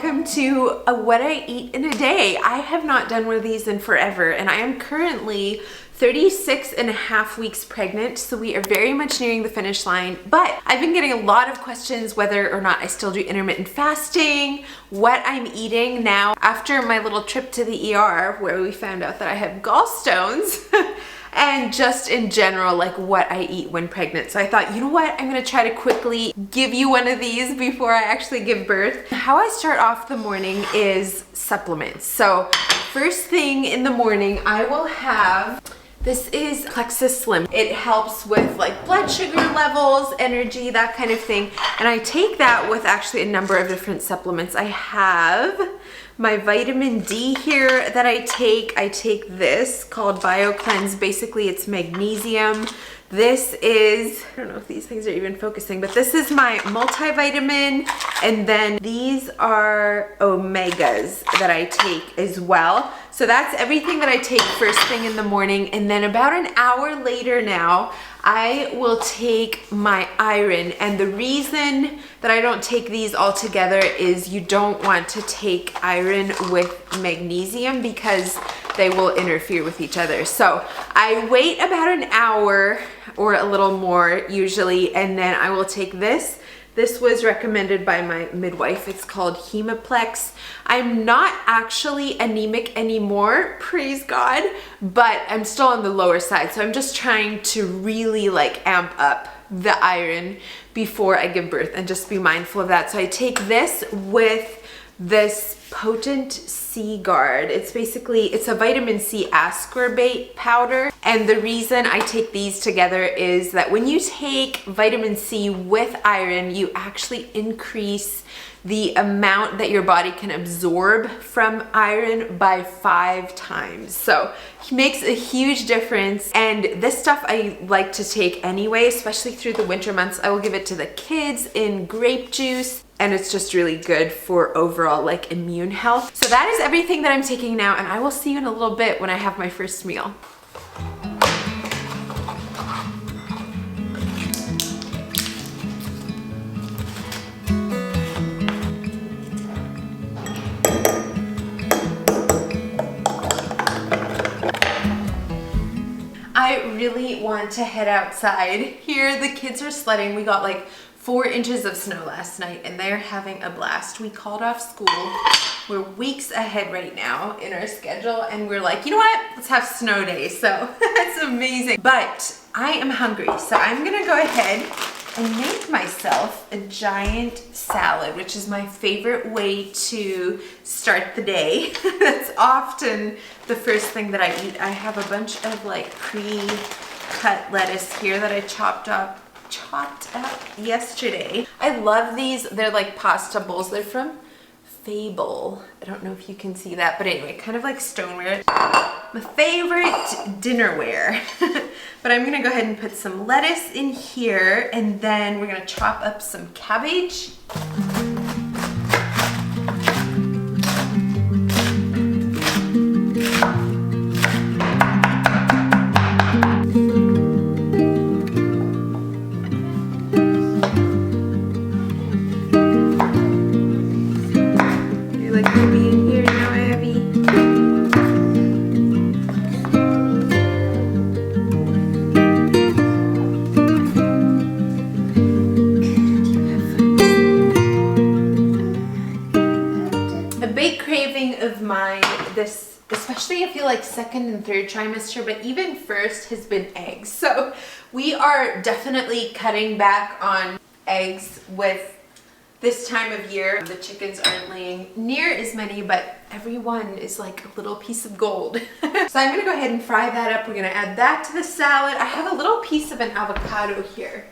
welcome to what I eat in a day. I have not done one of these in forever, and I am currently 36 and a half weeks pregnant, so we are very much nearing the finish line. But I've been getting a lot of questions whether or not I still do intermittent fasting, what I'm eating now after my little trip to the ER where we found out that I have gallstones. And just in general, like what I eat when pregnant. So I thought, you know what? I'm gonna try to quickly give you one of these before I actually give birth. How I start off the morning is supplements. So first thing in the morning, I will have, this is Plexus Slim. It helps with like blood sugar levels, energy, that kind of thing. And I take that with actually a number of different supplements. I have my vitamin D here that I take. I take this called BioCleanse. Basically, it's magnesium. This is, I don't know if these things are even focusing, but this is my multivitamin. And then these are omegas that I take as well. So that's everything that I take first thing in the morning. And then about an hour later now, I will take my iron. And the reason that I don't take these all together is you don't want to take iron with magnesium because they will interfere with each other. So I wait about an hour or a little more usually, and then I will take this. This was recommended by my midwife. It's called Hemoplex. I'm not actually anemic anymore, praise God, but I'm still on the lower side. So I'm just trying to really like amp up the iron before I give birth and just be mindful of that. So I take this with this potent C guard. It's basically, it's a vitamin C ascorbate powder. And the reason I take these together is that when you take vitamin C with iron, you actually increase the amount that your body can absorb from iron by 5 times. So it makes a huge difference. And this stuff I like to take anyway, especially through the winter months. I will give it to the kids in grape juice. And it's just really good for overall like immune health. So that is everything that I'm taking now, and I will see you in a little bit when I have my first meal. I really want to head outside. Here the kids are sledding. We got like 4 inches of snow last night and they're having a blast. We called off school. We're weeks ahead right now in our schedule and we're like, you know what? Let's have snow day. So that's amazing. But I am hungry. So I'm gonna go ahead and make myself a giant salad, which is my favorite way to start the day. That's often the first thing that I eat. I have a bunch of like pre-cut lettuce here that I chopped up yesterday. I love these. They're like pasta bowls. They're from Fable. I don't know if you can see that, but anyway, kind of like stoneware. My favorite dinnerware. But I'm gonna go ahead and put some lettuce in here, and then we're gonna chop up some cabbage. Of mine, this, especially I feel like second and third trimester, but even first, has been eggs. So we are definitely cutting back on eggs with this time of year. The chickens aren't laying near as many, but everyone is like a little piece of gold. So I'm gonna go ahead and fry that up. We're gonna add that to the salad. I have a little piece of an avocado here.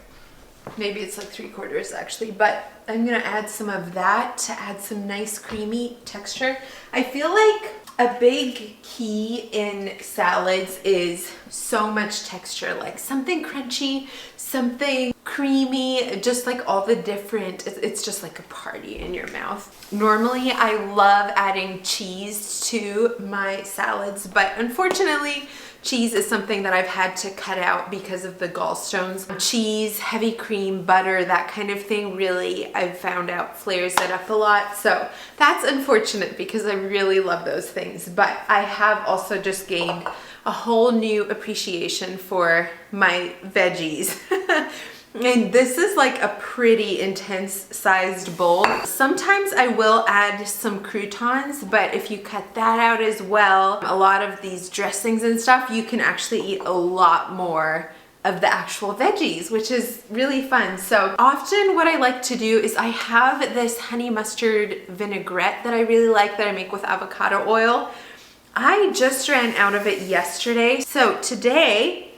Maybe it's like 3/4 actually, but I'm gonna add some of that to add some nice creamy texture. I feel like a big key in salads is so much texture, like something crunchy, something creamy, just like all the different, it's just like a party in your mouth. Normally I love adding cheese to my salads, but unfortunately cheese is something that I've had to cut out because of the gallstones. Cheese, heavy cream, butter, that kind of thing, really, I've found out flares it up a lot. So that's unfortunate because I really love those things. But I have also just gained a whole new appreciation for my veggies. And this is like a pretty intense sized bowl. Sometimes I will add some croutons, but if you cut that out as well, a lot of these dressings and stuff, you can actually eat a lot more of the actual veggies, which is really fun. So often what I like to do is I have this honey mustard vinaigrette that I really like that I make with avocado oil. I just ran out of it yesterday. So today,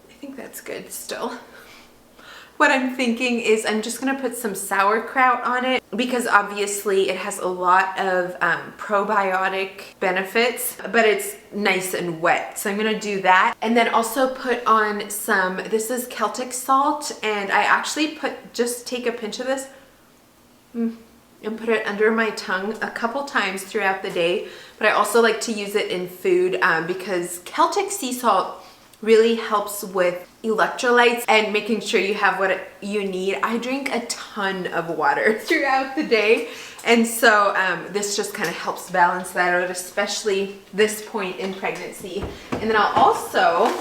I think that's good still. What I'm thinking is I'm just gonna put some sauerkraut on it because obviously it has a lot of probiotic benefits, but it's nice and wet. So I'm gonna do that. And then also put on some, this is Celtic salt, and I actually just take a pinch of this and put it under my tongue a couple times throughout the day. But I also like to use it in food because Celtic sea salt really helps with electrolytes and making sure you have what you need. I drink a ton of water throughout the day, and so this just kind of helps balance that out, especially this point in pregnancy. And then I'll also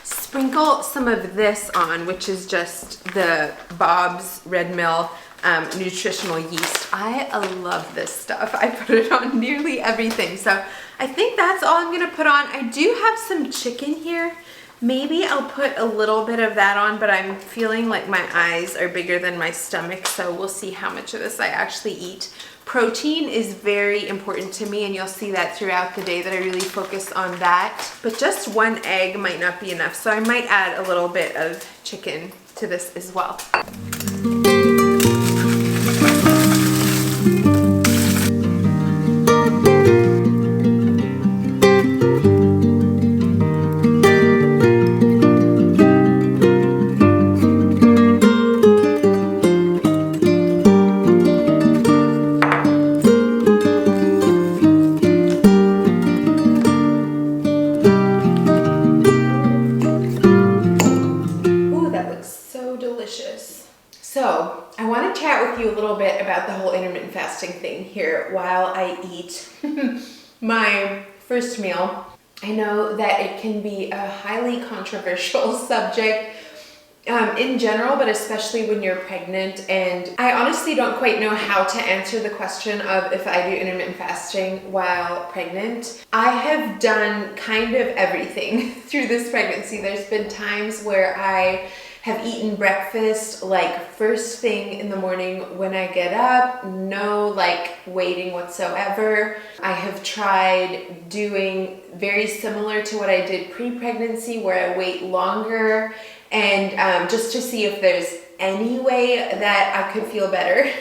sprinkle some of this on, which is just the Bob's Red Mill nutritional yeast. I love this stuff. I put it on nearly everything. So I think that's all I'm gonna put on. I do have some chicken here. Maybe I'll put a little bit of that on, but I'm feeling like my eyes are bigger than my stomach, so we'll see how much of this I actually eat. Protein is very important to me, and you'll see that throughout the day that I really focus on that. But just one egg might not be enough, so I might add a little bit of chicken to this as well. So I want to chat with you a little bit about the whole intermittent fasting thing here while I eat my first meal. I know that it can be a highly controversial subject in general, but especially when you're pregnant. And I honestly don't quite know how to answer the question of if I do intermittent fasting while pregnant. I have done kind of everything through this pregnancy. There's been times where I have eaten breakfast like first thing in the morning when I get up, no like waiting whatsoever. I have tried doing very similar to what I did pre-pregnancy, where I wait longer and just to see if there's any way that I could feel better.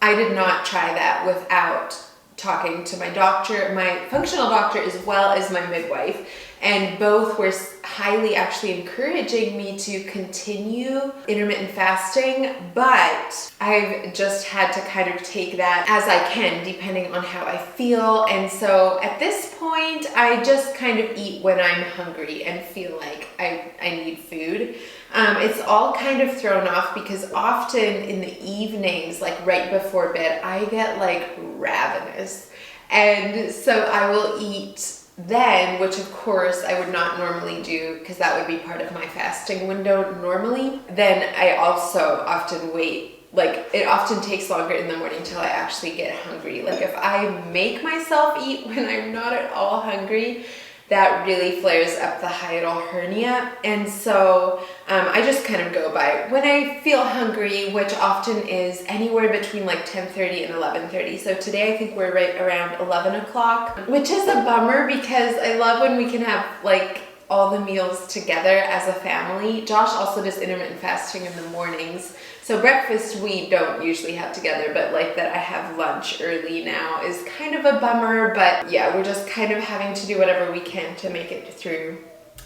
I did not try that without talking to my doctor, my functional doctor, as well as my midwife. And both were highly actually encouraging me to continue intermittent fasting, but I've just had to kind of take that as I can, depending on how I feel. And so at this point, I just kind of eat when I'm hungry and feel like I need food. It's all kind of thrown off because often in the evenings, like right before bed, I get like ravenous. And so I will eat then, which of course I would not normally do because that would be part of my fasting window normally. Then I also often wait, like it often takes longer in the morning till I actually get hungry. Like if I make myself eat when I'm not at all hungry, that really flares up the hiatal hernia. And so I just kind of go by when I feel hungry, which often is anywhere between like 10:30 and 11:30. So today I think we're right around 11 o'clock, which is a bummer because I love when we can have like all the meals together as a family. Josh also does intermittent fasting in the mornings. So breakfast we don't usually have together, but like that I have lunch early now is kind of a bummer. But yeah, we're just kind of having to do whatever we can to make it through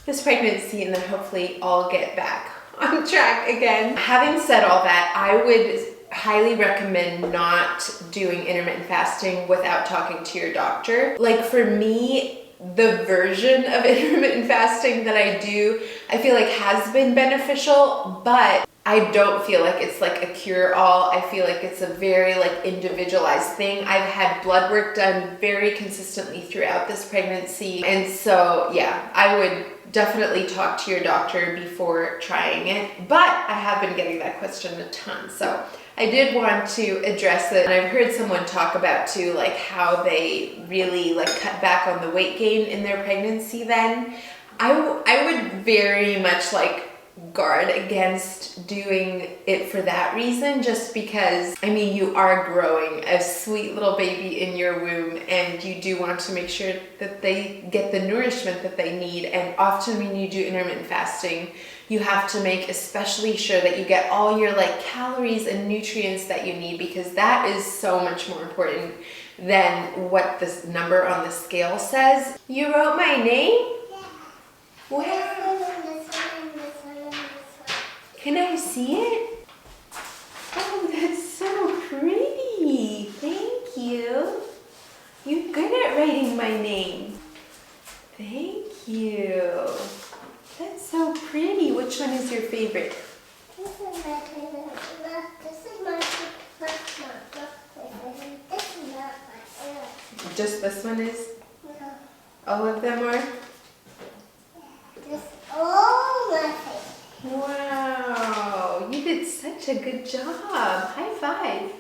this pregnancy, and then hopefully I'll get back on track again. Having said all that, I would highly recommend not doing intermittent fasting without talking to your doctor. Like for me, the version of intermittent fasting that I do, I feel like has been beneficial, but I don't feel like it's like a cure-all. I feel like it's a very like individualized thing. I've had blood work done very consistently throughout this pregnancy. And so yeah, I would definitely talk to your doctor before trying it. But I have been getting that question a ton. So I did want to address it. And I've heard someone talk about too, like how they really like cut back on the weight gain in their pregnancy then. I would very much like guard against doing it for that reason, just because I mean you are growing a sweet little baby in your womb and you do want to make sure that they get the nourishment that they need. And often when you do intermittent fasting, you have to make especially sure that you get all your like calories and nutrients that you need, because that is so much more important than what this number on the scale says. You wrote my name? Yeah. Where? Can I see it? Oh, that's so pretty. Thank you. You're good at writing my name. Thank you. That's so pretty. Which one is your favorite? This is my favorite. This is my favorite. This is not my favorite. Just this one is? No. All of them are? Yeah. This is all my favorite. Wow, you did such a good job. High five.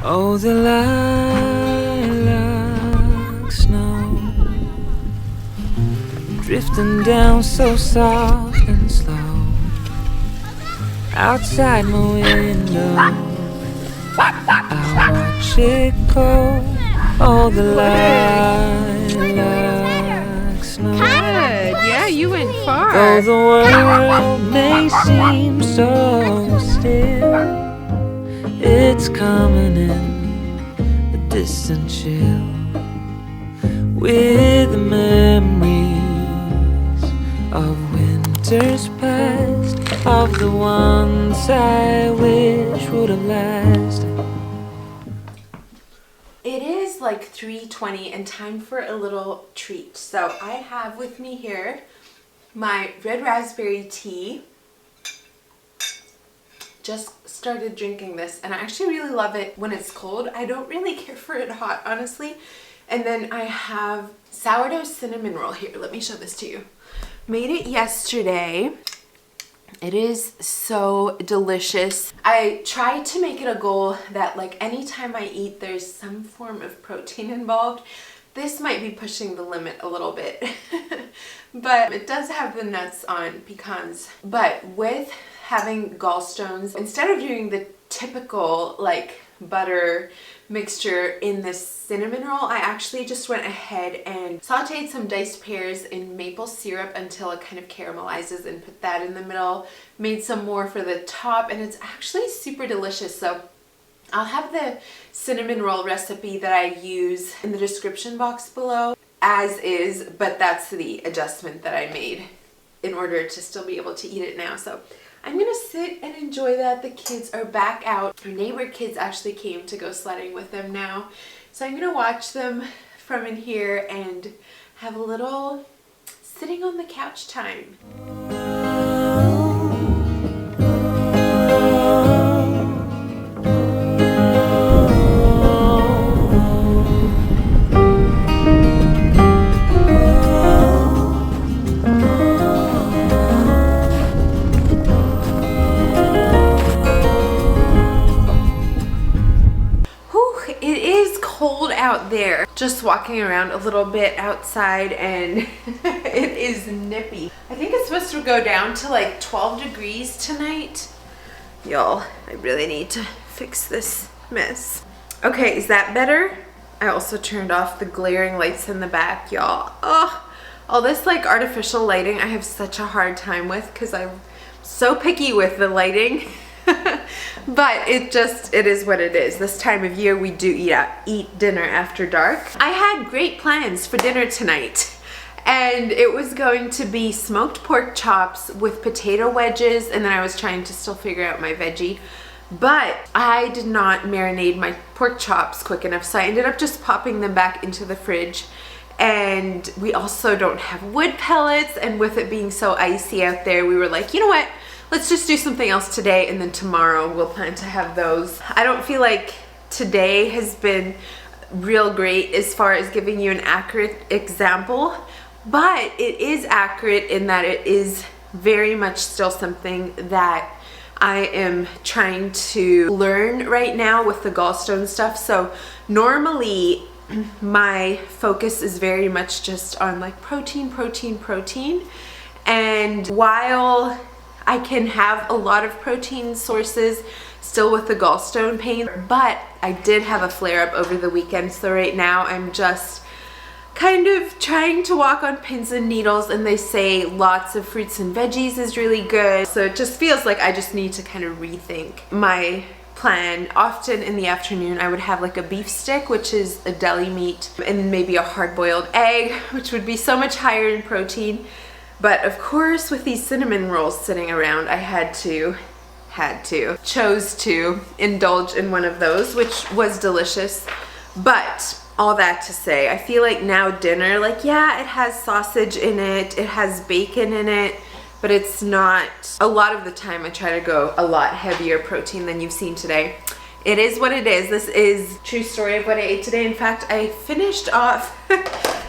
Oh, the lilac snow drifting down so soft and slow outside my window. I watch it go. Oh, the lilac snow. Good. Yeah, you went far. Though the world may seem so still, it's coming in a distant chill with the memories of winters past, of the ones I wish would have lasted. It is like 3:20 and time for a little treat. So I have with me here my red raspberry tea. Just started drinking this and I actually really love it when it's cold. I don't really care for it hot, honestly. And then I have sourdough cinnamon roll here. Let me show this to you. Made it yesterday. It is so delicious. I try to make it a goal that like anytime I eat, there's some form of protein involved. This might be pushing the limit a little bit, but it does have the nuts on pecans. But with having gallstones, instead of doing the typical like butter mixture in this cinnamon roll, I actually just went ahead and sauteed some diced pears in maple syrup until it kind of caramelizes and put that in the middle. Made some more for the top and it's actually super delicious. So I'll have the cinnamon roll recipe that I use in the description box below as is, but that's the adjustment that I made in order to still be able to eat it now. So I'm gonna sit and enjoy that. The kids are back out. Our neighbor kids actually came to go sledding with them now. So I'm gonna watch them from in here and have a little sitting on the couch time. Out there, just walking around a little bit outside and it is nippy. I think it's supposed to go down to like 12 degrees tonight. Y'all, I really need to fix this mess. Okay, is that better? I also turned off the glaring lights in the back, y'all. Oh, all this like artificial lighting I have such a hard time with because I'm so picky with the lighting. But it is what it is. This time of year we do eat dinner after dark. I had great plans for dinner tonight. And it was going to be smoked pork chops with potato wedges, and then I was trying to still figure out my veggie. But I did not marinate my pork chops quick enough, so I ended up just popping them back into the fridge. And we also don't have wood pellets, and with it being so icy out there, we were like, you know what? Let's just do something else today, and then tomorrow we'll plan to have those. I don't feel like today has been real great as far as giving you an accurate example, but it is accurate in that it is very much still something that I am trying to learn right now with the gallstone stuff. So normally my focus is very much just on like protein. And while I can have a lot of protein sources still with the gallstone pain, but I did have a flare up over the weekend. So right now I'm just kind of trying to walk on pins and needles, and they say lots of fruits and veggies is really good. So it just feels like I just need to kind of rethink my plan. Often in the afternoon I would have like a beef stick, which is a deli meat, and maybe a hard-boiled egg, which would be so much higher in protein. But of course with these cinnamon rolls sitting around, I chose to indulge in one of those, which was delicious. But all that to say, I feel like now dinner, like yeah, it has sausage in it, it has bacon in it, but it's not, a lot of the time I try to go a lot heavier protein than you've seen today. It is what it is. This is true story of what I ate today. In fact, I finished off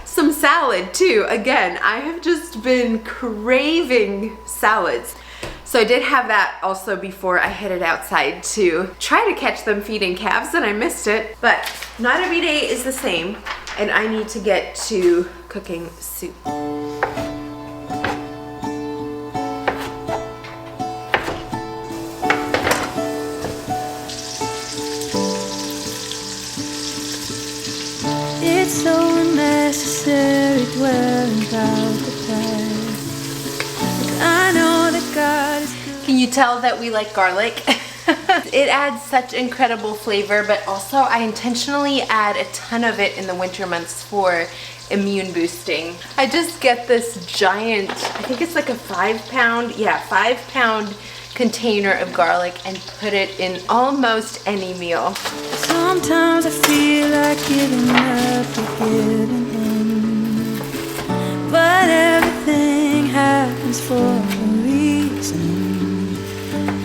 some salad too. Again, I have just been craving salads. So I did have that also before I headed outside to try to catch them feeding calves, and I missed it. But not every day is the same, and I need to get to cooking soup. It's so unnecessary dwelling about the past. Like I know that God is good. Can you tell that we like garlic? It adds such incredible flavor, but also I intentionally add a ton of it in the winter months for immune boosting. I just get this giant, I think it's like a 5-pound container of garlic and put it in almost any meal. Sometimes I feel like giving up or giving in, but everything happens for a reason.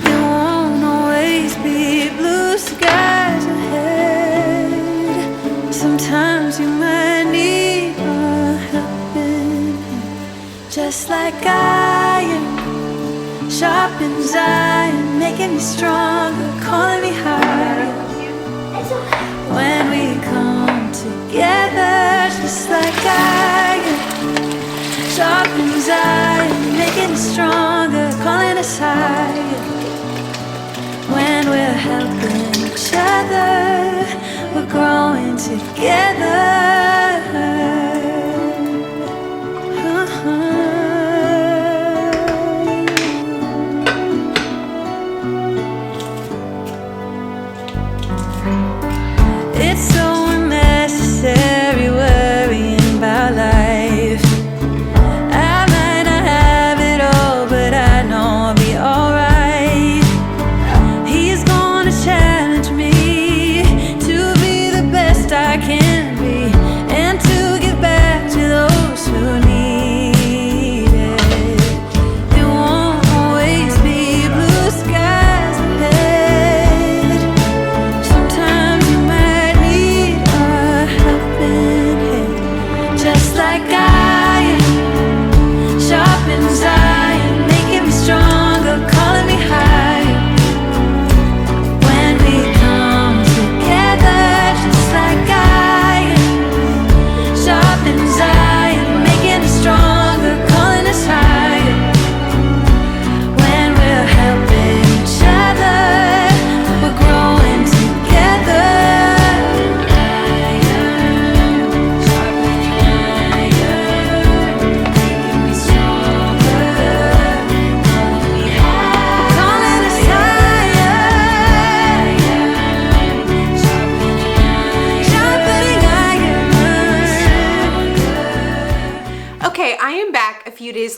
There won't always be blue skies ahead. Sometimes you might need a helping hand, just like I am. Sharpens iron, making me stronger, calling me higher. When we come together, just like iron. Sharpens iron, making us stronger, calling us higher. When we're helping each other, we're growing together. It's so unnecessary worrying about life. I might not have it all, but I know I'll be alright. He's gonna challenge me to be the best I can be,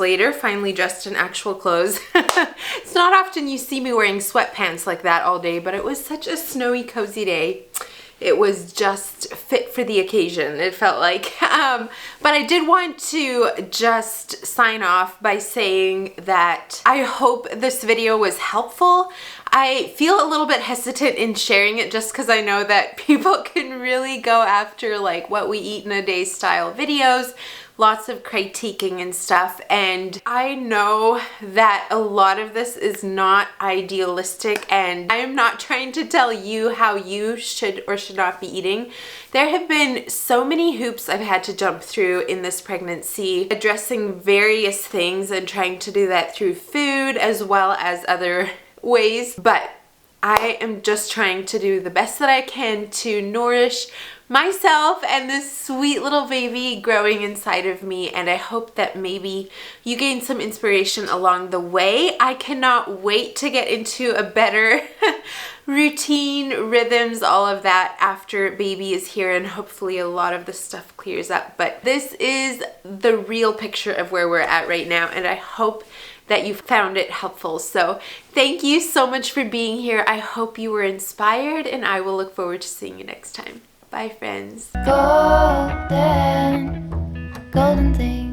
later, finally dressed in actual clothes. It's not often you see me wearing sweatpants like that all day, but it was such a snowy, cozy day. It was just fit for the occasion, it felt like. But I did want to just sign off by saying that I hope this video was helpful. I feel a little bit hesitant in sharing it just because I know that people can really go after like what we eat in a day style videos, lots of critiquing and stuff, and I know that a lot of this is not idealistic, and I am not trying to tell you how you should or should not be eating. There have been so many hoops I've had to jump through in this pregnancy, addressing various things and trying to do that through food as well as other ways, but I am just trying to do the best that I can to nourish myself and this sweet little baby growing inside of me, and I hope that maybe you gain some inspiration along the way. I cannot wait to get into a better routine, rhythms, all of that after baby is here, and hopefully a lot of the stuff clears up. But this is the real picture of where we're at right now, and I hope that you found it helpful. So thank you so much for being here. I hope you were inspired, and I will look forward to seeing you next time. Bye, friends. Golden, golden thing.